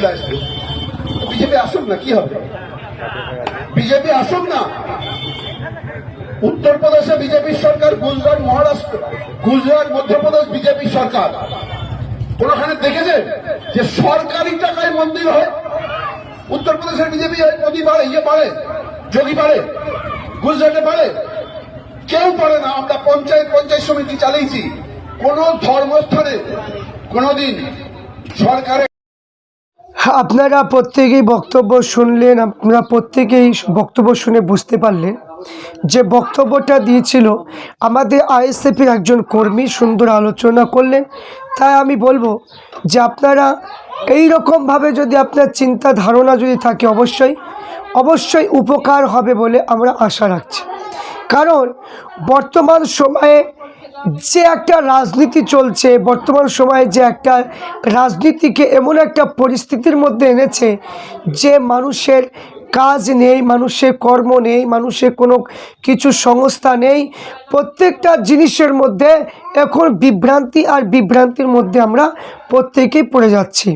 চলে আসবে। বিজেপি আসুক না, কি হবে? বিজেপি আসুক না। উত্তরপ্রদেশে বিজেপির সরকার, গুজরাট, মহারাষ্ট্র, গুজরাট, মধ্যপ্রদেশ বিজেপির সরকার। কোনখানে দেখেছে যে সরকারি টাকায় মন্দির হয়? উত্তরপ্রদেশের বিজেপি মোদী পারে, পারে, যোগী পারে, গুজরাটে পারে, কেউ পারে না। আমরা পঞ্চায়েত সমিতি চালিয়েছি, কোন ধর্মস্থানে কোনদিন সরকারের। আপনারা প্রত্যেকেই বক্তব্য শুনলেন, আপনারা প্রত্যেকেই বক্তব্য শুনে বুঝতে পারলেন যে বক্তব্যটা দিয়েছিল আমাদের আইএসএফের একজন কর্মী, সুন্দর আলোচনা করলেন। তাই আমি বলবো যে আপনারা এই রকমভাবে যদি আপনার চিন্তা ধারণা যদি থাকে, অবশ্যই উপকার হবে বলে আমরা আশা রাখছি। কারণ বর্তমান সময়ে যে একটা রাজনীতি চলছে, বর্তমান সময়ে যে একটা রাজনীতিকে এমন একটা পরিস্থিতির মধ্যে এনেছে যে মানুষের কাজ নেই, মানুষের কর্ম নেই, মানুষের কোনো কিছু সংস্থা নেই। প্রত্যেকটা জিনিসের মধ্যে এখন বিভ্রান্তি, আর বিভ্রান্তির মধ্যে আমরা প্রত্যেকেই পড়ে যাচ্ছি।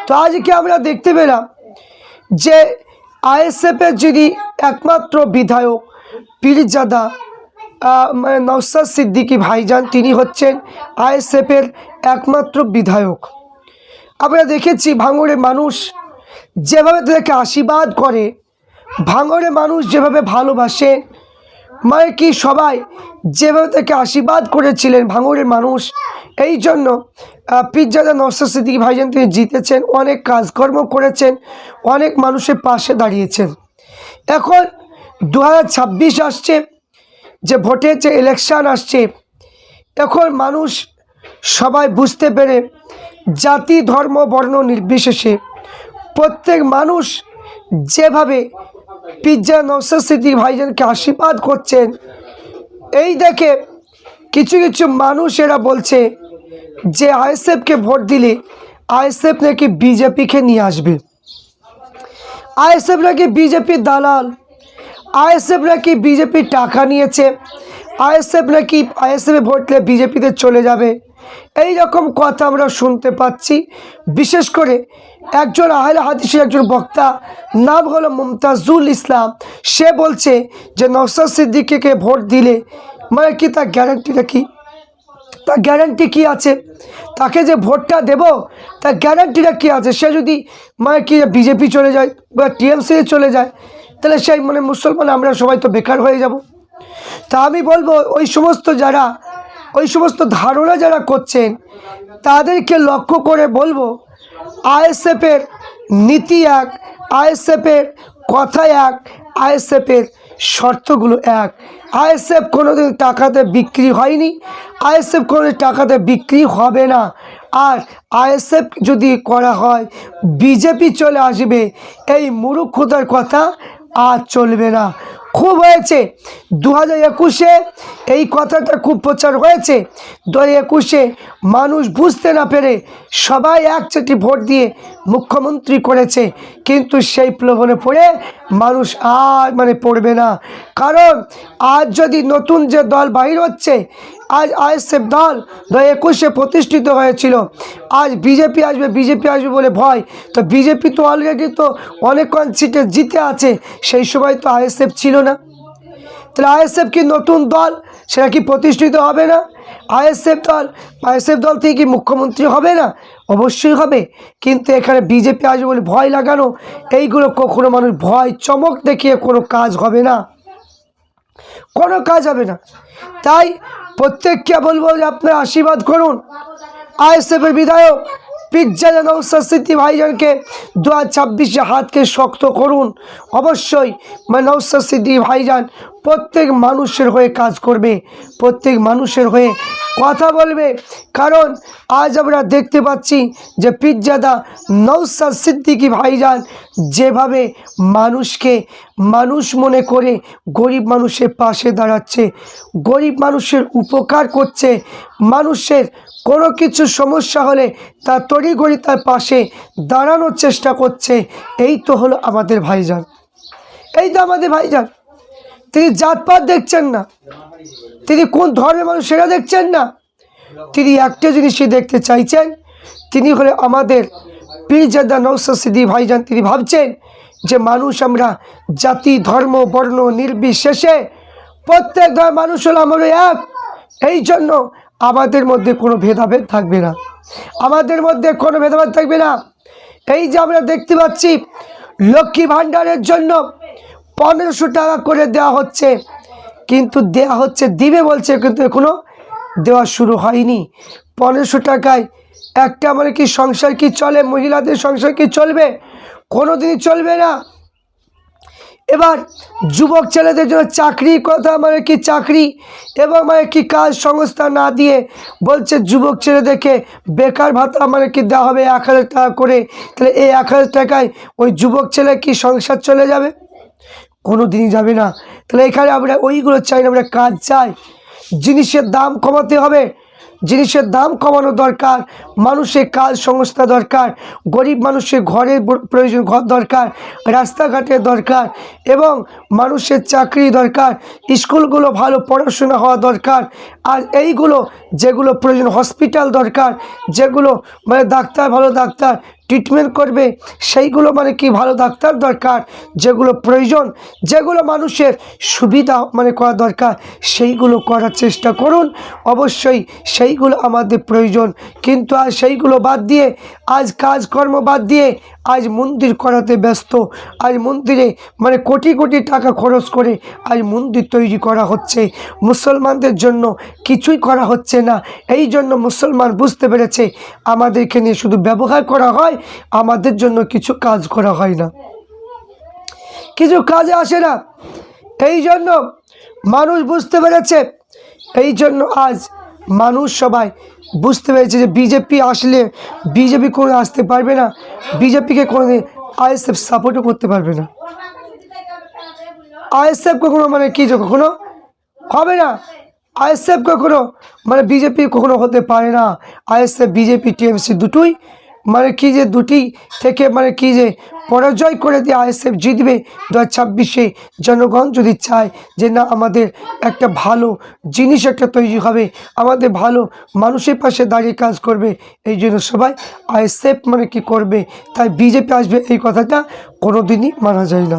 তো আজকে আমরা দেখতে পেলাম যে আইএসএফের যিনি একমাত্র বিধায়ক পীরজাদা মানে নওশাদ সিদ্দিকী ভাইজান, তিনি হচ্ছেন আইএসএফের একমাত্র বিধায়ক। আমরা দেখেছি ভাঙড়ের মানুষ যেভাবে তাদেরকে আশীর্বাদ করে, ভাঙড়ের মানুষ যেভাবে ভালোবাসে, মানে কি সবাই যেভাবে তাকে আশীর্বাদ করেছিলেন ভাঙড়ের মানুষ। এই জন্য পীরজাদা নওশাদ সিদ্দিকী ভাইজান তিনি জিতেছেন, অনেক কাজকর্ম করেছেন, অনেক মানুষের পাশে দাঁড়িয়েছেন। এখন 2026 আসছে, যে ভোটের যে ইলেকশান আসছে, এখন মানুষ সবাই বুঝতে পেরে জাতি ধর্ম বর্ণ নির্বিশেষে প্রত্যেক মানুষ যেভাবে পীরজাদা নওশাদ সিদ্দিকী ভাইজানকে আশীর্বাদ করছেন, এই দেখে কিছু মানুষ এরা বলছে যে আইএসএফকে ভোট দিলে আইএসএফ নাকি বিজেপিকে নিয়ে আসবে, আইএসএফ নাকি বিজেপির দালাল, আইএসএফ নাকি বিজেপির টাকা নিয়েছে, আইএসএফ নাকি আইএসএফে ভোট দিলে বিজেপিতে চলে যাবে। এই রকম কথা আমরা শুনতে পাচ্ছি। বিশেষ করে একজন আহলে হাদিসের একজন বক্তা, নাম হলো মুমতাজুল ইসলাম, সে বলছে যে নওশাদ সিদ্দিকীকে ভোট দিলে মানে কি তার গ্যারান্টিটা কি, তার গ্যারান্টি কি আছে? তাকে যে ভোটটা দেব তার গ্যারান্টিটা কি আছে? সে যদি মানে কি বিজেপি চলে যায় বা টিএমসিতে চলে যায়, তাহলে সেই মানে মুসলমান আমরা সবাই তো বেকার হয়ে যাব। তা আমি বলবো ওই সমস্ত ধারণা যারা করছেন তাদেরকে লক্ষ্য করে বলবো, আইএসএফের নীতি এক, আইএসএফের কথা এক, আইএসএফের শর্তগুলো এক। আইএসএফ কোনোদিন টাকাতে বিক্রি হয়নি, আইএসএফ কোনোদিন টাকাতে বিক্রি হবে না। আর আইএসএফ যদি করা হয় বিজেপি চলে আসবে, এই মূর্খতার কথা আর চলবে না। খুব হয়েছে 2021-এ এই কথাটা খুব প্রচার হয়েছে। 2021-এ মানুষ বুঝতে না পেরে সবাই একচাটি ভোট দিয়ে মুখ্যমন্ত্রী করেছে, কিন্তু সেই প্রলোভনে পড়ে মানুষ আর মানে পড়বে না। কারণ আজ যদি নতুন যে দল বাহির হচ্ছে, আজ আইএসএফ দল 2021-এ প্রতিষ্ঠিত হয়েছিল, আজ বিজেপি আসবে বলে ভয়। তো বিজেপি তো অলরেডি তো অনেক সিটে জিতে আছে, সেই সময় তো আইএসএফ ছিল না। তাহলে আইএসএফ কি নতুন দল, সেটা কি প্রতিষ্ঠিত হবে না? আইএসএফ দল থেকে কি মুখ্যমন্ত্রী হবে না? অবশ্যই হবে। কিন্তু এখানে বিজেপি আসবে বলে ভয় লাগানো, এইগুলো কখনো মানুষ ভয় চমক দেখিয়ে কোনো কাজ হবে না, কোনো কাজ হবে না। তাই প্রত্যেককে বলবো যে আপনারা আশীর্বাদ করুন আইএসএফের বিধায়ক পীরজাদা নওশাদ সিদ্দিকী ভাইজানকে। 2026-এ হাতকে শক্ত করুন। অবশ্যই নওশাদ সিদ্দিকী ভাইজান প্রত্যেক মানুষের হয়ে কাজ করবে, প্রত্যেক মানুষের হয়ে কথা বলবে। কারণ আজ আমরা দেখতে পাচ্ছি যে পীরজাদা নওশাদ সিদ্দিকী ভাইজান যেভাবে মানুষকে মানুষ মনে করে গরিব মানুষের পাশে দাঁড়াচ্ছে, গরিব মানুষের উপকার করছে, মানুষের কোনো কিছু সমস্যা হলে তার তড়িঘড়ি তার পাশে দাঁড়ানোর চেষ্টা করছে, এই তো হলো আমাদের ভাইজান। এই তো আমাদের ভাইজান। তিনি জাতপাত দেখছেন না, তিনি কোন ধর্মের মানুষ সেটা দেখছেন না, তিনি একটা জিনিসই দেখতে চাইছেন, তিনি হলে আমাদের পীরজাদা নওশাদ সিদ্দিকী ভাইজান তিনি ভাবছেন যে মানুষ আমরা জাতি ধর্ম বর্ণ নির্বিশেষে প্রত্যেক মানুষ হলো আমরা এক, এই জন্য আমাদের মধ্যে কোনো ভেদাভেদ থাকবে না, আমাদের মধ্যে কোনো ভেদাভেদ থাকবে না। এই যে আমরা দেখতে পাচ্ছি লক্ষ্মী ভাণ্ডারের জন্য 1500 টাকা করে দেওয়া হচ্ছে, কিন্তু দেওয়া হচ্ছে দিবে বলছে, কিন্তু এখনো দেওয়া শুরু হয়নি। 1500 টাকায় একটা মানে কি সংসার কি চলে? মহিলাদের সংসার কি চলবে? কোনো দিনই চলবে না। এবার যুবক ছেলেদের জন্য চাকরির কথা, মানে কি চাকরি এবং মানে কি কাজ সংস্থা না দিয়ে বলছে যুবক ছেলেদেরকে বেকার ভাতা মানে কি দেওয়া হবে 1000 টাকা করে। তাহলে এই 1000 টাকায় ওই যুবক ছেলে কি সংসার চলে যাবে? কোনো দিনই যাবে না। তাহলে এখানে আমরা ওইগুলো চাই না, আমরা কাজ চাই। জিনিসের দাম কমাতে হবে, জিনিসের দাম কমানো দরকার, মানুষের কাজ সংস্থা দরকার, গরিব মানুষের ঘরের প্রয়োজন, ঘর দরকার, রাস্তাঘাটের দরকার এবং মানুষের চাকরি দরকার, স্কুলগুলো ভালো পড়াশোনা হওয়া দরকার। আর এইগুলো যেগুলো প্রয়োজন, হসপিটাল দরকার, যেগুলো মানে ডাক্তার ভালো ডাক্তার ট্রিটমেন্ট করবে সেইগুলো মানে কি ভালো ডাক্তার দরকার, যেগুলো প্রয়োজন, যেগুলো মানুষের সুবিধা মানে করা দরকার সেইগুলো করার চেষ্টা করুন। অবশ্যই সেইগুলো আমাদের প্রয়োজন, কিন্তু আজ সেইগুলো বাদ দিয়ে, আজ কাজকর্ম বাদ দিয়ে আজ মন্দির করাতে ব্যস্ত। আজ মন্দিরে মানে কোটি কোটি টাকা খরচ করে আজ মন্দির তৈরি করা হচ্ছে, মুসলমানদের জন্য কিছুই করা হচ্ছে না। এই জন্য মুসলমান বুঝতে পেরেছে আমাদেরকে নিয়ে শুধু ব্যবহার করা হয়, আমাদের জন্য কিছু কাজ করা হয় না, কিছু কাজে আসে না। এই জন্য মানুষ বুঝতে পেরেছে, এই জন্য আজ মানুষ সবাই বুঝতে পেরেছে যে বিজেপি আসলে বিজেপি কোনো আসতে পারবে না, বিজেপিকে কোনোদিন আইএসএফ সাপোর্টও করতে পারবে না। আইএসএফ কখনো মানে কি যে কখনো হবে না, আইএসএফ কখনো মানে বিজেপি কখনো হতে পারে না। আইএসএফ বিজেপি টিএমসি দুটোই মানে কি যে দুটি থেকে মানে কি যে পরাজয় করে দিয়ে আইএসএফ জিতবে 2026-এ। জনগণ যদি চায় যে না আমাদের একটা ভালো জিনিস একটা তৈরি হবে, আমাদের ভালো মানুষের পাশে দাঁড়িয়ে কাজ করবে, এই জন্য সবাই আইএসএফ মানে কি করবে, তাই বিজেপি আসবে এই কথাটা কোনো দিনই মানা যায় না।